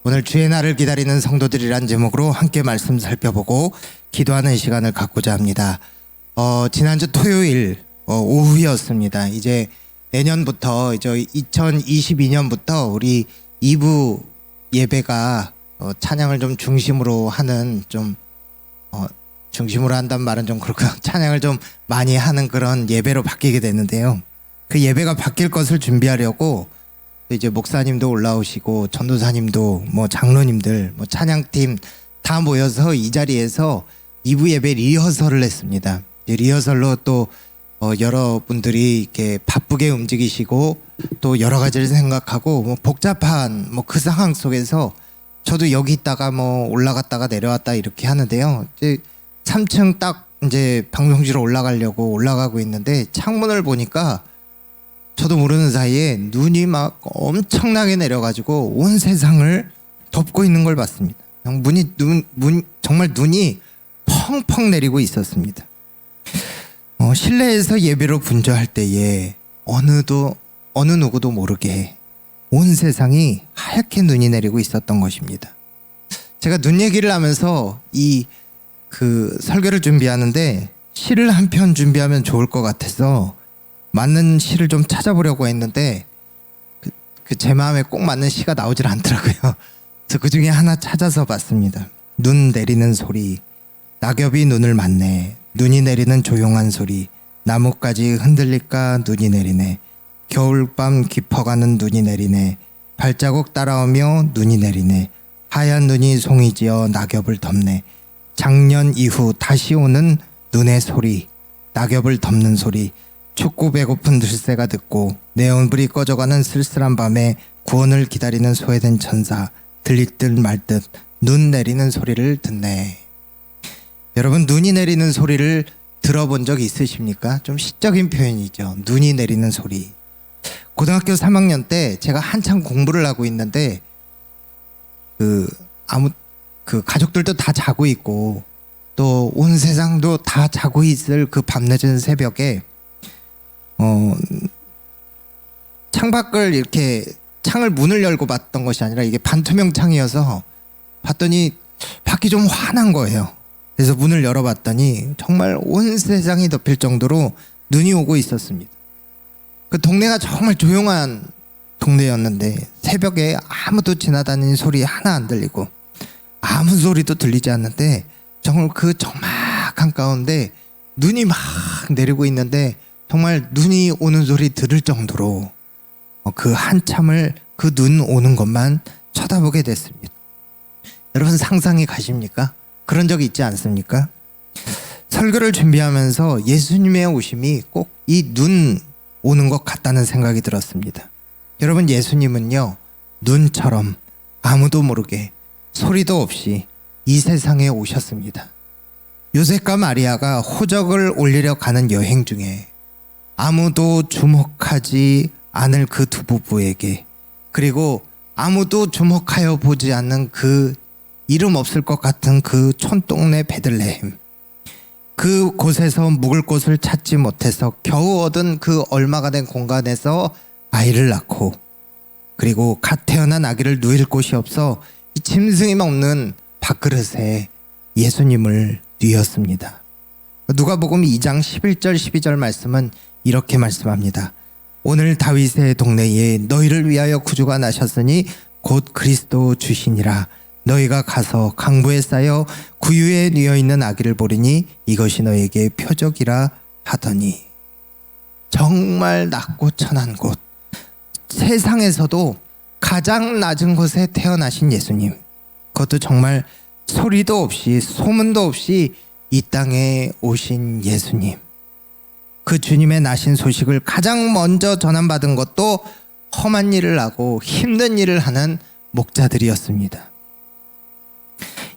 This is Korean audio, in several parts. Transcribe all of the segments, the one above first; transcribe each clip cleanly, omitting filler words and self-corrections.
오늘 주의 날을 기다리는 성도들이란 제목으로 함께 말씀 살펴보고 기도하는 시간을 갖고자 합니다. 지난주 토요일 오후였습니다. 이제 내년부터 2022년부터 우리 2부 예배가 찬양을 좀 중심으로 하는 중심으로 한다는 말은 좀 그렇고 찬양을 좀 많이 하는 그런 예배로 바뀌게 됐는데요. 그 예배가 바뀔 것을 준비하려고 이제 목사님도 올라오시고 전도사님도 장로님들 찬양팀 다 모여서 이 자리에서 2부 예배 리허설을 했습니다. 리허설로 또 여러분들이 이렇게 바쁘게 움직이시고 또 여러 가지를 생각하고 복잡한 그 상황 속에서 저도 여기 있다가 올라갔다가 내려왔다 이렇게 하는데요. 이제 3층 딱 이제 방송실로 올라가려고 올라가고 있는데 창문을 보니까 저도 모르는 사이에 눈이 막 엄청나게 내려가지고 온 세상을 덮고 있는 걸 봤습니다. 정말 눈이 펑펑 내리고 있었습니다. 실내에서 예배로 분주할 때에 어느 누구도 모르게 온 세상이 하얗게 눈이 내리고 있었던 것입니다. 제가 눈 얘기를 하면서 설교를 준비하는데 시를 한 편 준비하면 좋을 것 같아서 맞는 시를 좀 찾아보려고 했는데 제 마음에 꼭 맞는 시가 나오질 않더라고요. 그래서 그 중에 하나 찾아서 봤습니다. 눈 내리는 소리, 낙엽이 눈을 맞네. 눈이 내리는 조용한 소리, 나뭇가지 흔들릴까 눈이 내리네. 겨울밤 깊어가는 눈이 내리네. 발자국 따라오며 눈이 내리네. 하얀 눈이 송이지어 낙엽을 덮네. 작년 이후 다시 오는 눈의 소리, 낙엽을 덮는 소리. 춥고 배고픈 들새가 듣고 네온불이 꺼져가는 쓸쓸한 밤에 구원을 기다리는 소외된 천사, 들릴 듯 말 듯 눈 내리는 소리를 듣네. 여러분, 눈이 내리는 소리를 들어본 적 있으십니까? 좀 시적인 표현이죠. 눈이 내리는 소리. 고등학교 3학년 때 제가 한창 공부를 하고 있는데 가족들도 다 자고 있고 또 온 세상도 다 자고 있을 그 밤늦은 새벽에 창밖을 이렇게 창을 문을 열고 봤던 것이 아니라 이게 반투명 창이어서 봤더니 밖이 좀 환한 거예요. 그래서 문을 열어봤더니 정말 온 세상이 덮일 정도로 눈이 오고 있었습니다. 그 동네가 정말 조용한 동네였는데 새벽에 아무도 지나다니는 소리 하나 안 들리고 아무 소리도 들리지 않는데 정말 그 적막한 가운데 눈이 막 내리고 있는데 정말 눈이 오는 소리 들을 정도로 그 한참을 그 눈 오는 것만 쳐다보게 됐습니다. 여러분, 상상이 가십니까? 그런 적이 있지 않습니까? 설교를 준비하면서 예수님의 오심이 꼭 이 눈 오는 것 같다는 생각이 들었습니다. 여러분, 예수님은요, 눈처럼 아무도 모르게 소리도 없이 이 세상에 오셨습니다. 요셉과 마리아가 호적을 올리려 가는 여행 중에 아무도 주목하지 않을 그 두 부부에게, 그리고 아무도 주목하여 보지 않는 그 이름 없을 것 같은 그 촌동네 베들레헴, 그 곳에서 묵을 곳을 찾지 못해서 겨우 얻은 그 얼마가 된 공간에서 아이를 낳고, 그리고 갓 태어난 아기를 누일 곳이 없어 이 짐승이 먹는 밥그릇에 예수님을 뉘었습니다. 누가복음 2장 11절 12절 말씀은 이렇게 말씀합니다. 오늘 다윗의 동네에 너희를 위하여 구주가 나셨으니 곧 그리스도 주시니라. 너희가 가서 강부에 쌓여 구유에 뉘어 있는 아기를 보리니 이것이 너에게 표적이라 하더니. 정말 낮고 천한 곳, 세상에서도 가장 낮은 곳에 태어나신 예수님, 그것도 정말 소리도 없이 소문도 없이 이 땅에 오신 예수님, 그 주님의 나신 소식을 가장 먼저 전함받은 것도 험한 일을 하고 힘든 일을 하는 목자들이었습니다.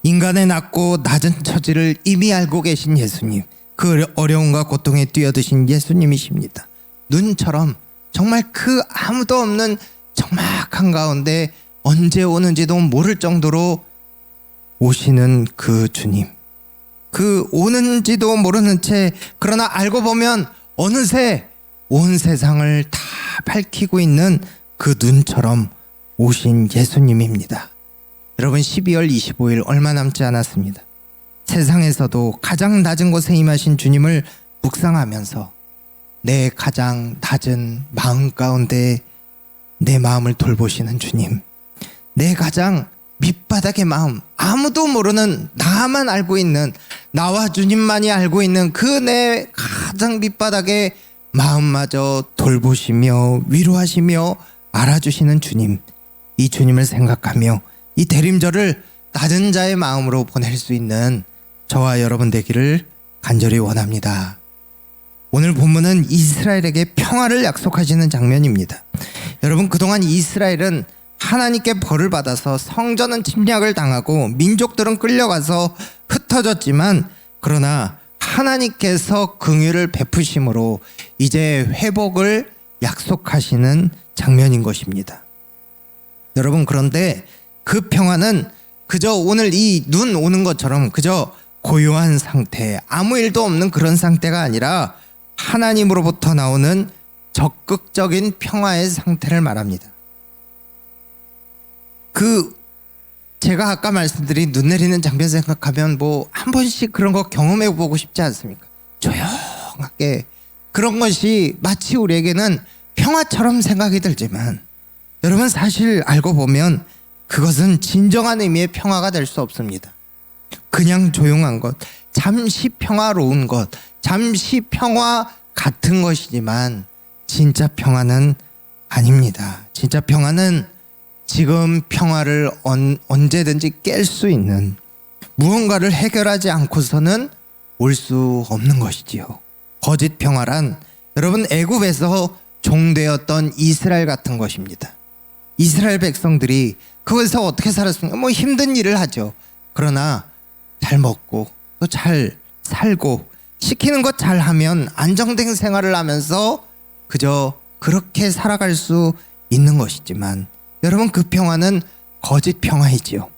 인간의 낮고 낮은 처지를 이미 알고 계신 예수님, 그 어려움과 고통에 뛰어드신 예수님이십니다. 눈처럼 정말 그 아무도 없는 적막한 가운데 언제 오는지도 모를 정도로 오시는 그 주님, 그 오는지도 모르는 채 그러나 알고 보면 어느새 온 세상을 다 밝히고 있는 그 눈처럼 오신 예수님입니다. 여러분 12월 25일 얼마 남지 않았습니다. 세상에서도 가장 낮은 곳에 임하신 주님을 묵상하면서 내 가장 낮은 마음 가운데 내 마음을 돌보시는 주님, 내 가장 밑바닥의 마음, 아무도 모르는 나만 알고 있는, 나와 주님만이 알고 있는 그 내 가장 밑바닥의 마음마저 돌보시며 위로하시며 알아주시는 주님, 이 주님을 생각하며 이 대림절을 낮은 자의 마음으로 보낼 수 있는 저와 여러분 되기를 간절히 원합니다. 오늘 본문은 이스라엘에게 평화를 약속하시는 장면입니다. 여러분, 그동안 이스라엘은 하나님께 벌을 받아서 성전은 침략을 당하고 민족들은 끌려가서 흩어졌지만, 그러나 하나님께서 긍휼을 베푸심으로 이제 회복을 약속하시는 장면인 것입니다. 여러분, 그런데 그 평화는 그저 오늘 이 눈 오는 것처럼 그저 고요한 상태, 아무 일도 없는 그런 상태가 아니라 하나님으로부터 나오는 적극적인 평화의 상태를 말합니다. 제가 아까 말씀드린 눈 내리는 장면 생각하면 뭐 한 번씩 그런 거 경험해 보고 싶지 않습니까? 조용하게 그런 것이 마치 우리에게는 평화처럼 생각이 들지만, 여러분 사실 알고 보면 그것은 진정한 의미의 평화가 될 수 없습니다. 그냥 조용한 것, 잠시 평화로운 것, 잠시 평화 같은 것이지만 진짜 평화는 아닙니다. 진짜 평화는 지금 평화를 언제든지 깰 수 있는, 무언가를 해결하지 않고서는 올 수 없는 것이지요. 거짓 평화란 여러분 애굽에서 종되었던 이스라엘 같은 것입니다. 이스라엘 백성들이 그것에서 어떻게 살았습니까? 뭐 힘든 일을 하죠. 그러나 잘 먹고 또 잘 살고 시키는 것 잘 하면 안정된 생활을 하면서 그저 그렇게 살아갈 수 있는 것이지만, 여러분 그 평화는 거짓 평화이지요.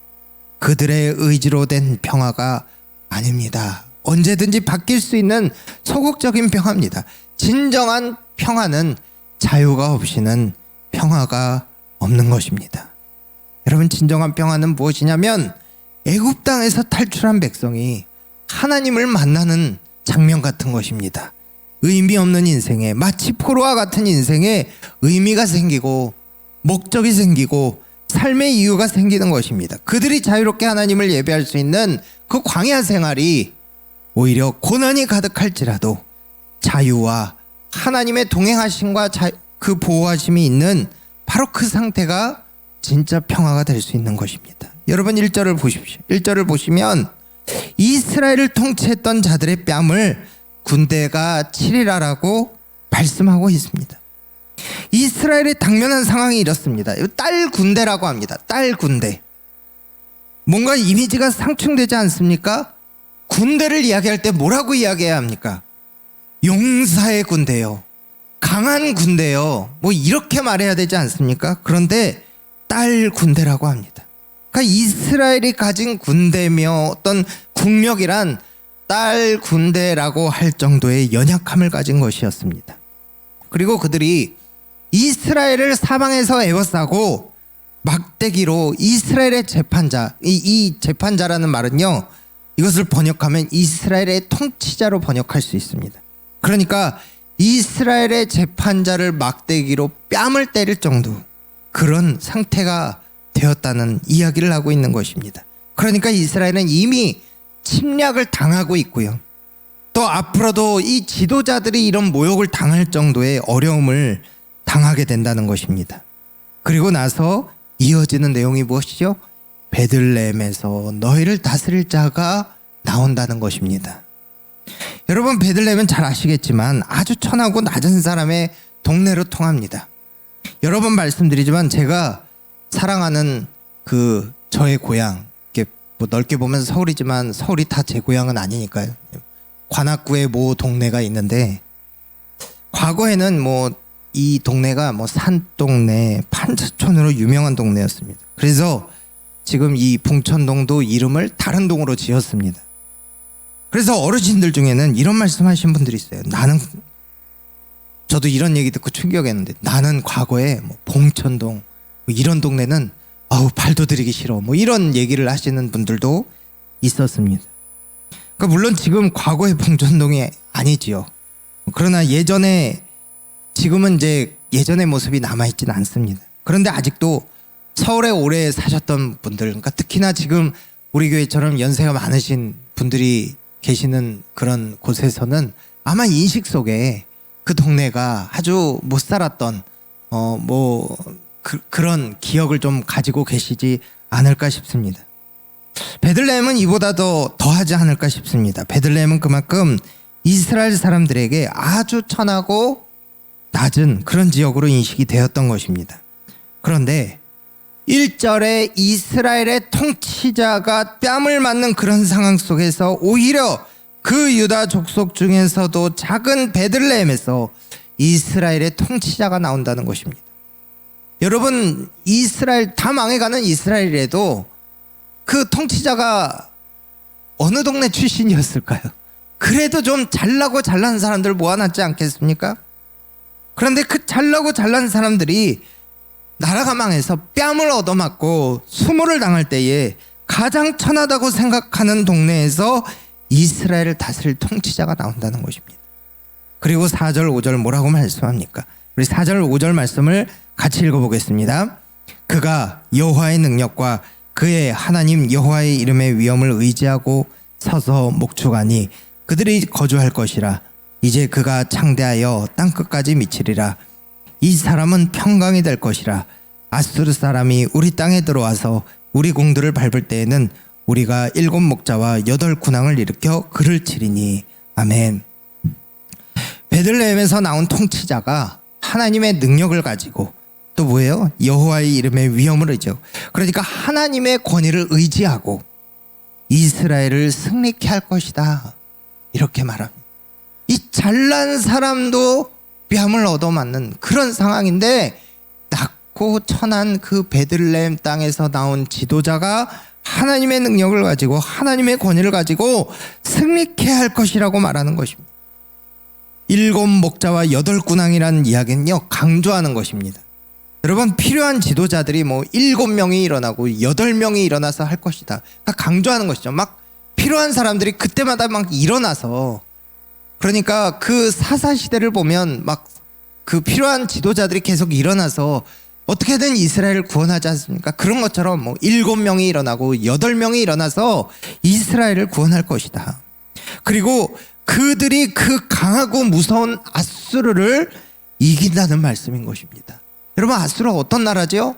그들의 의지로 된 평화가 아닙니다. 언제든지 바뀔 수 있는 소극적인 평화입니다. 진정한 평화는 자유가 없이는 평화가 없는 것입니다. 여러분, 진정한 평화는 무엇이냐면 애굽 땅에서 탈출한 백성이 하나님을 만나는 장면 같은 것입니다. 의미 없는 인생에, 마치 포로와 같은 인생에 의미가 생기고 목적이 생기고 삶의 이유가 생기는 것입니다. 그들이 자유롭게 하나님을 예배할 수 있는 그 광야 생활이 오히려 고난이 가득할지라도 자유와 하나님의 동행하심과 그 보호하심이 있는 바로 그 상태가 진짜 평화가 될 수 있는 것입니다. 여러분 1절을 보십시오. 1절을 보시면 이스라엘을 통치했던 자들의 뺨을 군대가 치리라라고 말씀하고 있습니다. 이스라엘의 당면한 상황이 이렇습니다. 딸 군대라고 합니다. 딸 군대. 뭔가 이미지가 상충되지 않습니까? 군대를 이야기할 때 뭐라고 이야기해야 합니까? 용사의 군대요, 강한 군대요, 뭐 이렇게 말해야 되지 않습니까? 그런데 딸 군대라고 합니다. 그러니까 이스라엘이 가진 군대며 어떤 국력이란 딸 군대라고 할 정도의 연약함을 가진 것이었습니다. 그리고 그들이 이스라엘을 사방에서 에워싸고 막대기로 이스라엘의 재판자, 이 재판자라는 말은요, 이것을 번역하면 이스라엘의 통치자로 번역할 수 있습니다. 그러니까 이스라엘의 재판자를 막대기로 뺨을 때릴 정도, 그런 상태가 되었다는 이야기를 하고 있는 것입니다. 그러니까 이스라엘은 이미 침략을 당하고 있고요, 또 앞으로도 이 지도자들이 이런 모욕을 당할 정도의 어려움을 당하게 된다는 것입니다. 그리고 나서 이어지는 내용이 무엇이죠? 베들레헴에서 너희를 다스릴 자가 나온다는 것입니다. 여러분, 베들레헴은 잘 아시겠지만 아주 천하고 낮은 사람의 동네로 통합니다. 여러 번 말씀드리지만 제가 사랑하는 저의 고향, 이렇게 뭐 넓게 보면 서울이지만 서울이 다 제 고향은 아니니까요. 관악구에 모 동네가 있는데, 과거에는 뭐 이 동네가 뭐 산동네, 판자촌으로 유명한 동네였습니다. 그래서 지금 이 봉천동도 이름을 다른 동으로 지었습니다. 그래서 어르신들 중에는 이런 말씀하신 분들이 있어요. 저도 이런 얘기 듣고 충격했는데, 나는 과거에 뭐 봉천동 뭐 이런 동네는 아우 발도 들이기 싫어 뭐 이런 얘기를 하시는 분들도 있었습니다. 그러니까 물론 지금 과거의 봉전동이 아니지요. 그러나 지금은 이제 예전의 모습이 남아있지는 않습니다. 그런데 아직도 서울에 오래 사셨던 분들, 그러니까 특히나 지금 우리 교회처럼 연세가 많으신 분들이 계시는 그런 곳에서는 아마 인식 속에 그 동네가 아주 못 살았던 그런 기억을 좀 가지고 계시지 않을까 싶습니다. 베들레헴은 이보다 더하지 않을까 싶습니다. 베들레헴은 그만큼 이스라엘 사람들에게 아주 천하고 낮은 그런 지역으로 인식이 되었던 것입니다. 그런데 1절에 이스라엘의 통치자가 뺨을 맞는 그런 상황 속에서 오히려 그 유다 족속 중에서도 작은 베들레헴에서 이스라엘의 통치자가 나온다는 것입니다. 여러분, 이스라엘 다 망해가는 이스라엘에도 그 통치자가 어느 동네 출신이었을까요? 그래도 좀 잘나고 잘난 사람들 모아놨지 않겠습니까? 그런데 그 잘나고 잘난 사람들이 나라가 망해서 뺨을 얻어맞고 수모를 당할 때에 가장 천하다고 생각하는 동네에서 이스라엘을 다스릴 통치자가 나온다는 것입니다. 그리고 4절 5절 뭐라고 말씀합니까? 우리 4절 5절 말씀을 같이 읽어보겠습니다. 그가 여호와의 능력과 그의 하나님 여호와의 이름의 위엄을 의지하고 서서 목축하니 그들이 거주할 것이라. 이제 그가 창대하여 땅끝까지 미치리라. 이 사람은 평강이 될 것이라. 아수르 사람이 우리 땅에 들어와서 우리 공들을 밟을 때에는 우리가 7 목자와 8 군왕을 일으켜 그를 치리니. 아멘. 베들레헴에서 나온 통치자가 하나님의 능력을 가지고 또 뭐예요? 여호와의 이름의 위엄을 의지하고, 그러니까 하나님의 권위를 의지하고 이스라엘을 승리케 할 것이다, 이렇게 말합니다. 이 잘난 사람도 뺨을 얻어맞는 그런 상황인데 낮고 천한 그 베들레헴 땅에서 나온 지도자가 하나님의 능력을 가지고 하나님의 권위를 가지고 승리케 할 것이라고 말하는 것입니다. 7 목자와 8 군왕이라는 이야기는요, 강조하는 것입니다. 여러분, 필요한 지도자들이 7명이 일어나고 8명이 일어나서 할 것이다, 그러니까 강조하는 것이죠. 막 필요한 사람들이 그때마다 막 일어나서, 그러니까 그 사사시대를 보면 막 그 필요한 지도자들이 계속 일어나서 어떻게든 이스라엘을 구원하지 않습니까? 그런 것처럼 7명이 일어나고 8명이 일어나서 이스라엘을 구원할 것이다. 그리고 그들이 그 강하고 무서운 아수르를 이긴다는 말씀인 것입니다. 여러분, 아수르가 어떤 나라죠?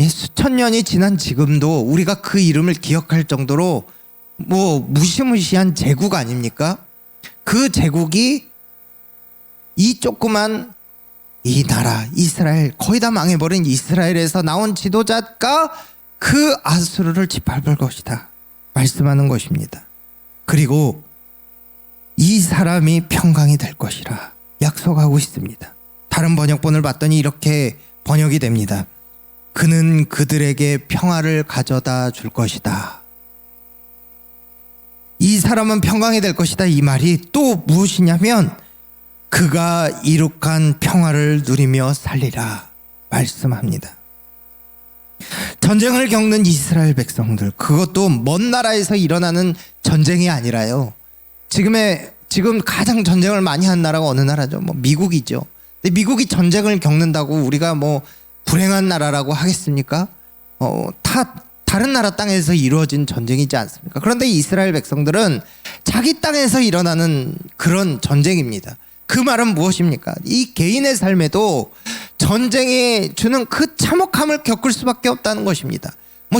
수천 년이 지난 지금도 우리가 그 이름을 기억할 정도로 무시무시한 제국 아닙니까? 그 제국이 이 조그만 이 나라 이스라엘, 거의 다 망해버린 이스라엘에서 나온 지도자가 그 아수르를 짓밟을 것이다 말씀하는 것입니다. 그리고 이 사람이 평강이 될 것이라 약속하고 있습니다. 다른 번역본을 봤더니 이렇게 번역이 됩니다. 그는 그들에게 평화를 가져다 줄 것이다. 이 사람은 평강이 될 것이다, 이 말이 또 무엇이냐면 그가 이룩한 평화를 누리며 살리라 말씀합니다. 전쟁을 겪는 이스라엘 백성들, 그것도 먼 나라에서 일어나는 전쟁이 아니라요, 지금 가장 전쟁을 많이 한 나라가 어느 나라죠? 미국이죠. 근데 미국이 전쟁을 겪는다고 우리가 불행한 나라라고 하겠습니까? 다른 나라 땅에서 이루어진 전쟁이지 않습니까? 그런데 이스라엘 백성들은 자기 땅에서 일어나는 그런 전쟁입니다. 그 말은 무엇입니까? 이 개인의 삶에도 전쟁이 주는 그 참혹함을 겪을 수밖에 없다는 것입니다.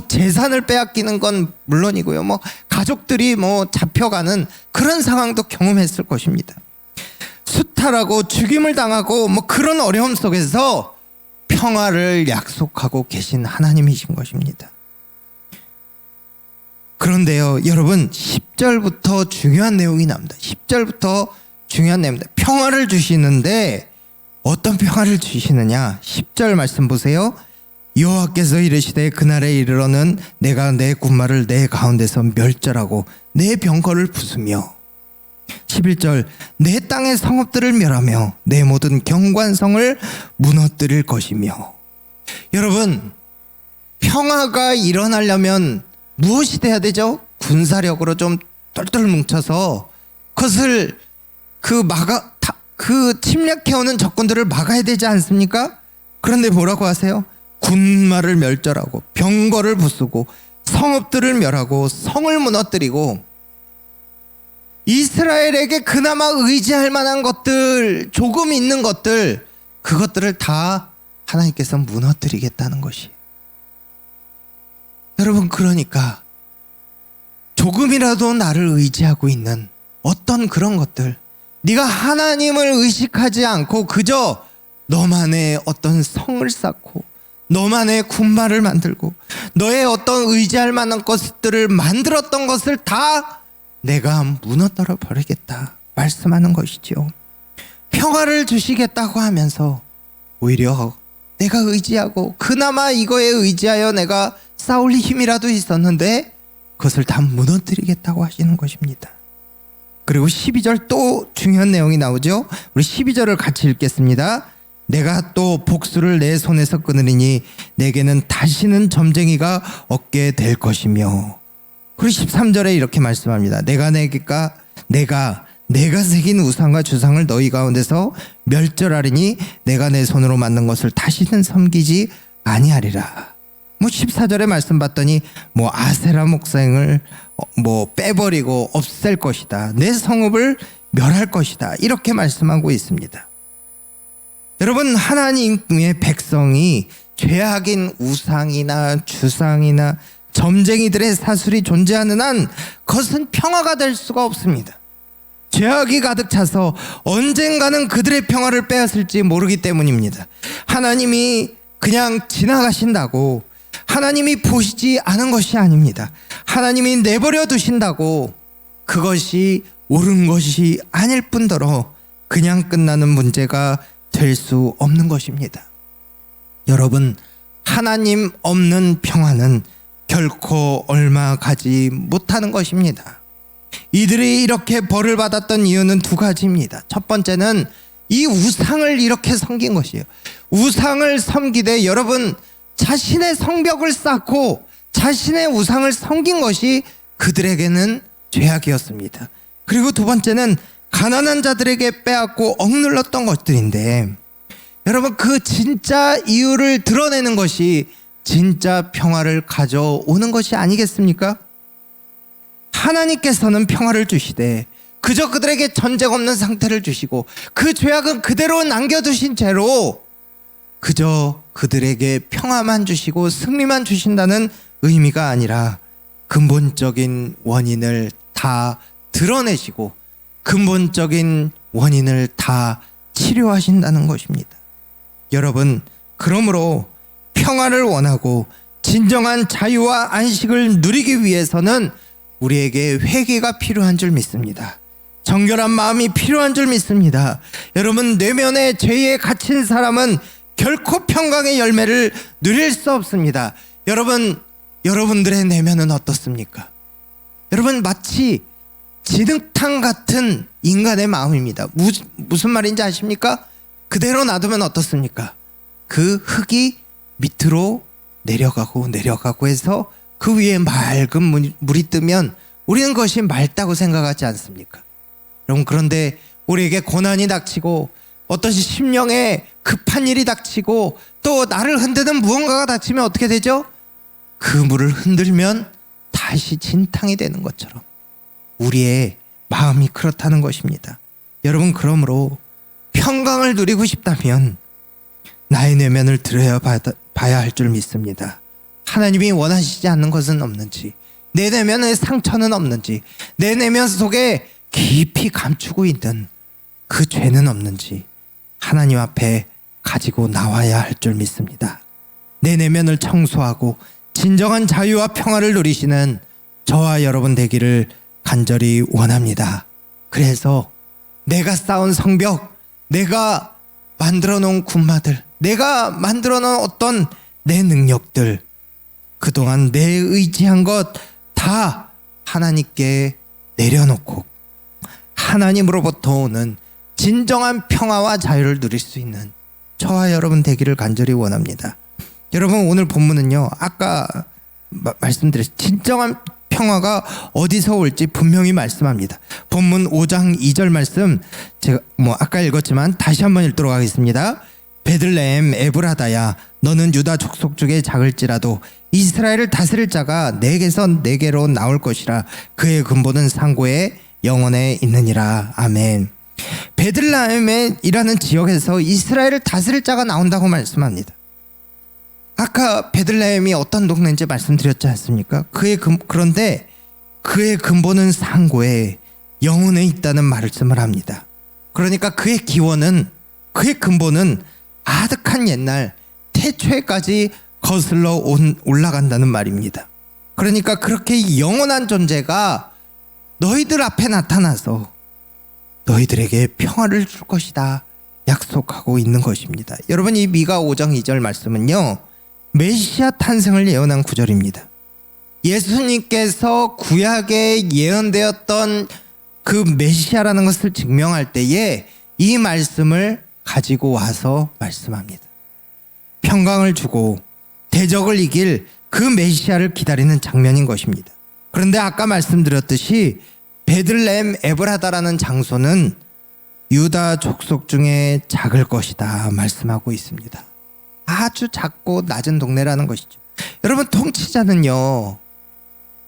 재산을 빼앗기는 건 물론이고요, 가족들이 잡혀가는 그런 상황도 경험했을 것입니다. 수탈하고 죽임을 당하고 그런 어려움 속에서 평화를 약속하고 계신 하나님이신 것입니다. 그런데요, 여러분, 10절부터 중요한 내용이 나옵니다. 10절부터 중요한 내용입니다. 평화를 주시는데 어떤 평화를 주시느냐? 10절 말씀 보세요. 여호와께서 이르시되 그날에 이르러는 내가 내 군마를 내 가운데서 멸절하고 내 병거를 부수며, 11절 내 땅의 성읍들을 멸하며 내 모든 경관성을 무너뜨릴 것이며. 여러분, 평화가 일어나려면 무엇이 돼야 되죠? 군사력으로 좀 똘똘 뭉쳐서 그것을 침략해오는 적군들을 막아야 되지 않습니까? 그런데 뭐라고 하세요? 군마를 멸절하고 병거를 부수고 성읍들을 멸하고 성을 무너뜨리고 이스라엘에게 그나마 의지할 만한 것들, 조금 있는 것들, 그것들을 다 하나님께서 무너뜨리겠다는 것이. 여러분, 그러니까 조금이라도 나를 의지하고 있는 어떤 그런 것들, 네가 하나님을 의식하지 않고 그저 너만의 어떤 성을 쌓고 너만의 군마를 만들고 너의 어떤 의지할 만한 것들을 만들었던 것을 다 내가 무너뜨려 버리겠다 말씀하는 것이죠. 평화를 주시겠다고 하면서 오히려 내가 의지하고 그나마 이거에 의지하여 내가 싸울 힘이라도 있었는데 그것을 다 무너뜨리겠다고 하시는 것입니다. 그리고 12절 또 중요한 내용이 나오죠. 우리 12절을 같이 읽겠습니다. 내가 또 복수를 내 손에서 끊으리니 내게는 다시는 점쟁이가 없게 될 것이며. 그리고 13절에 이렇게 말씀합니다. 내가 새긴 우상과 주상을 너희 가운데서 멸절하리니 내가 내 손으로 만든 것을 다시는 섬기지 아니하리라. 14절에 말씀 봤더니 아세라 목상을 빼버리고 없앨 것이다. 내 성읍을 멸할 것이다. 이렇게 말씀하고 있습니다. 여러분, 하나님의 백성이 죄악인 우상이나 주상이나 점쟁이들의 사술이 존재하는 한 그것은 평화가 될 수가 없습니다. 죄악이 가득 차서 언젠가는 그들의 평화를 빼앗을지 모르기 때문입니다. 하나님이 그냥 지나가신다고, 하나님이 보시지 않은 것이 아닙니다. 하나님이 내버려 두신다고 그것이 옳은 것이 아닐 뿐더러 그냥 끝나는 문제가 될 수 없는 것입니다. 여러분, 하나님 없는 평화는 결코 얼마 가지 못하는 것입니다. 이들이 이렇게 벌을 받았던 이유는 두 가지입니다. 첫 번째는 이 우상을 이렇게 섬긴 것이에요. 우상을 섬기되 여러분, 자신의 성벽을 쌓고 자신의 우상을 섬긴 것이 그들에게는 죄악이었습니다. 그리고 두 번째는 가난한 자들에게 빼앗고 억눌렀던 것들인데, 여러분, 그 진짜 이유를 드러내는 것이 진짜 평화를 가져오는 것이 아니겠습니까? 하나님께서는 평화를 주시되 그저 그들에게 전쟁 없는 상태를 주시고 그 죄악은 그대로 남겨두신 채로 그저 그들에게 평화만 주시고 승리만 주신다는 의미가 아니라 근본적인 원인을 다 드러내시고 근본적인 원인을 다 치료하신다는 것입니다. 여러분, 그러므로 평화를 원하고 진정한 자유와 안식을 누리기 위해서는 우리에게 회개가 필요한 줄 믿습니다. 정결한 마음이 필요한 줄 믿습니다. 여러분, 내면에 죄에 갇힌 사람은 결코 평강의 열매를 누릴 수 없습니다. 여러분들의 내면은 어떻습니까? 여러분, 마치 진흙탕 같은 인간의 마음입니다. 무슨 말인지 아십니까? 그대로 놔두면 어떻습니까? 그 흙이 밑으로 내려가고 해서 그 위에 맑은 물이 뜨면 우리는 그것이 맑다고 생각하지 않습니까? 여러분, 그런데 우리에게 고난이 닥치고 어떤 심령에 급한 일이 닥치고 또 나를 흔드는 무언가가 닥치면 어떻게 되죠? 그 물을 흔들면 다시 진탕이 되는 것처럼 우리의 마음이 그렇다는 것입니다. 여러분, 그러므로 평강을 누리고 싶다면 나의 내면을 들여봐야 할 줄 믿습니다. 하나님이 원하시지 않는 것은 없는지, 내 내면에 상처는 없는지, 내 내면 속에 깊이 감추고 있는 그 죄는 없는지 하나님 앞에 가지고 나와야 할 줄 믿습니다. 내 내면을 청소하고 진정한 자유와 평화를 누리시는 저와 여러분 되기를 간절히 원합니다. 그래서 내가 쌓은 성벽, 내가 만들어 놓은 군마들, 내가 만들어 놓은 어떤 내 능력들, 그동안 내 의지한 것 다 하나님께 내려놓고 하나님으로부터 오는 진정한 평화와 자유를 누릴 수 있는 저와 여러분 되기를 간절히 원합니다. 여러분 오늘 본문은요, 아까 말씀드렸죠. 진정한 평화가 어디서 올지 분명히 말씀합니다. 본문 5장 2절 말씀 제가 아까 읽었지만 다시 한번 읽도록 하겠습니다. 베들레헴 에브라다야, 너는 유다 족속 중에 작을지라도 이스라엘을 다스릴 자가 내게서 내게로 나올 것이라. 그의 근본은 상고에 영원에 있느니라. 아멘. 베들레헴이라는 지역에서 이스라엘을 다스릴 자가 나온다고 말씀합니다. 아까 베들레헴이 어떤 동네인지 말씀드렸지 않습니까? 그런데 그의 근본은 상고에 영원에 있다는 말씀을 합니다. 그러니까 그의 기원은, 그의 근본은 아득한 옛날 태초에까지 거슬러 올라간다는 말입니다. 그러니까 그렇게 영원한 존재가 너희들 앞에 나타나서 너희들에게 평화를 줄 것이다 약속하고 있는 것입니다. 여러분, 이 미가 5장 2절 말씀은요, 메시아 탄생을 예언한 구절입니다. 예수님께서 구약에 예언되었던 그 메시아라는 것을 증명할 때에 이 말씀을 가지고 와서 말씀합니다. 평강을 주고 대적을 이길 그 메시아를 기다리는 장면인 것입니다. 그런데 아까 말씀드렸듯이 베들레헴 에브라다라는 장소는 유다 족속 중에 작을 것이다 말씀하고 있습니다. 아주 작고 낮은 동네라는 것이죠. 여러분, 통치자는요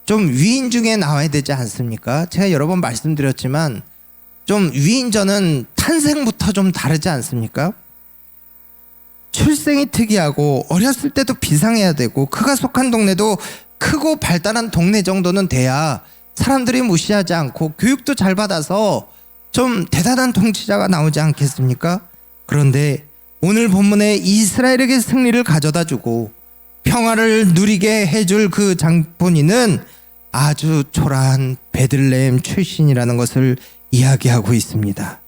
좀 위인 중에 나와야 되지 않습니까? 제가 여러 번 말씀드렸지만 좀 위인전은 탄생부터 좀 다르지 않습니까? 출생이 특이하고 어렸을 때도 비상해야 되고 그가 속한 동네도 크고 발달한 동네 정도는 돼야 사람들이 무시하지 않고 교육도 잘 받아서 좀 대단한 통치자가 나오지 않겠습니까? 그런데 오늘 본문에 이스라엘에게 승리를 가져다 주고 평화를 누리게 해줄 그 장본인은 아주 초라한 베들레헴 출신이라는 것을 이야기하고 있습니다.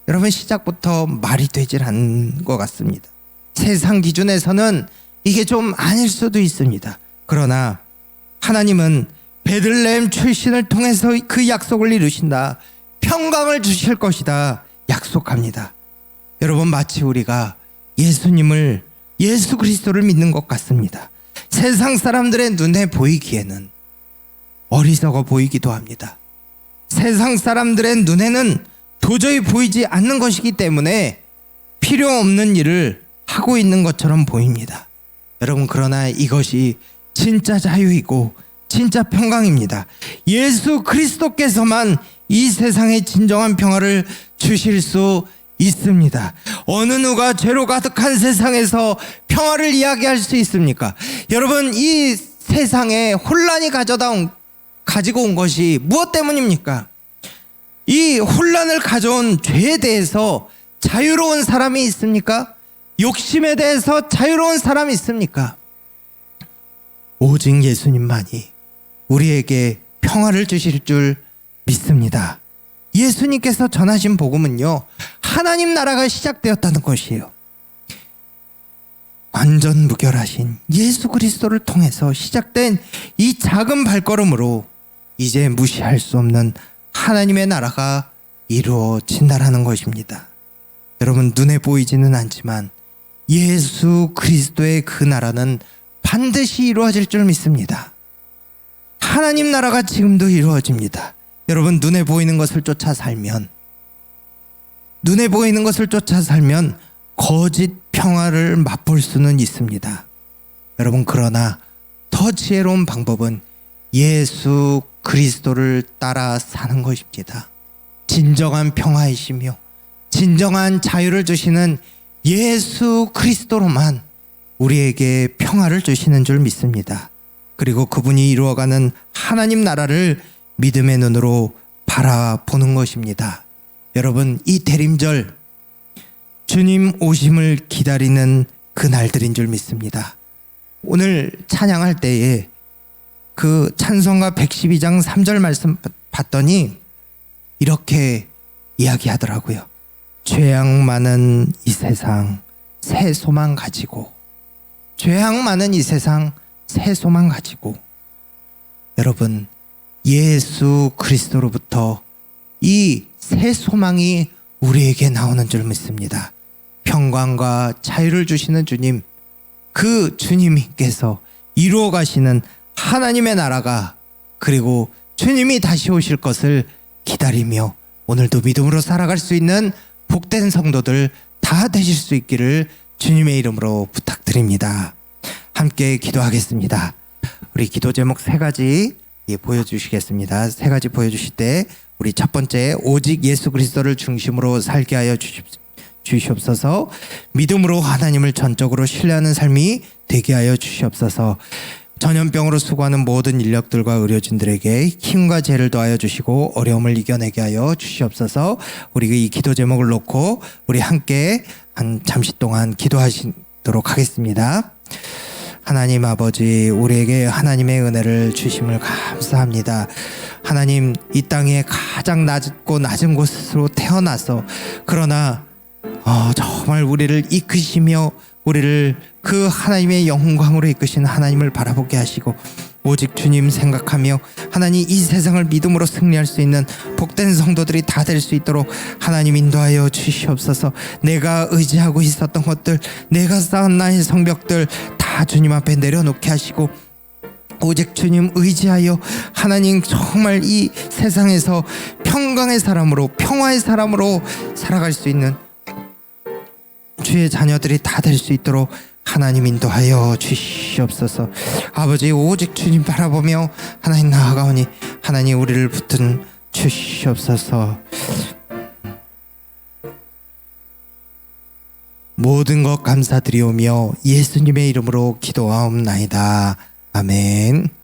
여러분, 시작부터 말이 되질 않는 것 같습니다. 세상 기준에서는 이게 좀 아닐 수도 있습니다. 그러나 하나님은 베들레헴 출신을 통해서 그 약속을 이루신다. 평강을 주실 것이다 약속합니다. 여러분, 마치 우리가 예수님을, 예수 그리스도를 믿는 것 같습니다. 세상 사람들의 눈에 보이기에는 어리석어 보이기도 합니다. 세상 사람들의 눈에는 도저히 보이지 않는 것이기 때문에 필요 없는 일을 하고 있는 것처럼 보입니다. 여러분, 그러나 이것이 진짜 자유이고 진짜 평강입니다. 예수 그리스도께서만 이 세상에 진정한 평화를 주실 수 있습니다. 어느 누가 죄로 가득한 세상에서 평화를 이야기할 수 있습니까? 여러분, 이 세상에 혼란이 가지고 온 것이 무엇 때문입니까? 이 혼란을 가져온 죄에 대해서 자유로운 사람이 있습니까? 욕심에 대해서 자유로운 사람이 있습니까? 오직 예수님만이 우리에게 평화를 주실 줄 믿습니다. 예수님께서 전하신 복음은요, 하나님 나라가 시작되었다는 것이에요. 완전 무결하신 예수 그리스도를 통해서 시작된 이 작은 발걸음으로 이제 무시할 수 없는 하나님의 나라가 이루어진다라는 것입니다. 여러분, 눈에 보이지는 않지만 예수 그리스도의 그 나라는 반드시 이루어질 줄 믿습니다. 하나님 나라가 지금도 이루어집니다. 여러분, 눈에 보이는 것을 쫓아 살면 거짓 평화를 맛볼 수는 있습니다. 여러분, 그러나 더 지혜로운 방법은 예수 그리스도를 따라 사는 것입니다. 진정한 평화이시며 진정한 자유를 주시는 예수 그리스도로만 우리에게 평화를 주시는 줄 믿습니다. 그리고 그분이 이루어가는 하나님 나라를 믿음의 눈으로 바라보는 것입니다. 여러분, 이 대림절 주님 오심을 기다리는 그날들인 줄 믿습니다. 오늘 찬양할 때에 그 찬송가 112장 3절 말씀 봤더니 이렇게 이야기하더라고요. 죄악 많은 이 세상 새 소망 가지고, 죄악 많은 이 세상 새 소망 가지고. 여러분, 예수 그리스도로부터 이 새 소망이 우리에게 나오는 줄 믿습니다. 평강과 자유를 주시는 주님, 그 주님께서 이루어 가시는 하나님의 나라가 그리고 주님이 다시 오실 것을 기다리며 오늘도 믿음으로 살아갈 수 있는 복된 성도들 다 되실 수 있기를 주님의 이름으로 부탁드립니다. 함께 기도하겠습니다. 우리 기도 제목 3가지 보여주시겠습니다. 3가지 보여주실 때 우리 첫 번째, 오직 예수 그리스도를 중심으로 살게 하여 주시옵소서. 믿음으로 하나님을 전적으로 신뢰하는 삶이 되게 하여 주시옵소서. 전염병으로 수고하는 모든 인력들과 의료진들에게 힘과 지혜를 더하여 주시고 어려움을 이겨내게 하여 주시옵소서. 우리 이 기도 제목을 놓고 우리 함께 한 잠시 동안 기도하시도록 하겠습니다. 하나님 아버지, 우리에게 하나님의 은혜를 주심을 감사합니다. 하나님, 이 땅에 가장 낮은 곳으로 태어나서 그러나 정말 우리를 이끄시며 우리를 그 하나님의 영광으로 이끄신 하나님을 바라보게 하시고 오직 주님 생각하며 하나님 이 세상을 믿음으로 승리할 수 있는 복된 성도들이 다 될 수 있도록 하나님 인도하여 주시옵소서. 내가 의지하고 있었던 것들, 내가 쌓은 나의 성벽들 다 주님 앞에 내려놓게 하시고 오직 주님 의지하여 하나님 정말 이 세상에서 평강의 사람으로, 평화의 사람으로 살아갈 수 있는 주의 자녀들이 다 될 수 있도록 하나님 인도하여 주시옵소서. 아버지, 오직 주님 바라보며 하나님 나아가오니 하나님 우리를 붙든 주시옵소서. 모든 것 감사드리오며 예수님의 이름으로 기도하옵나이다. 아멘.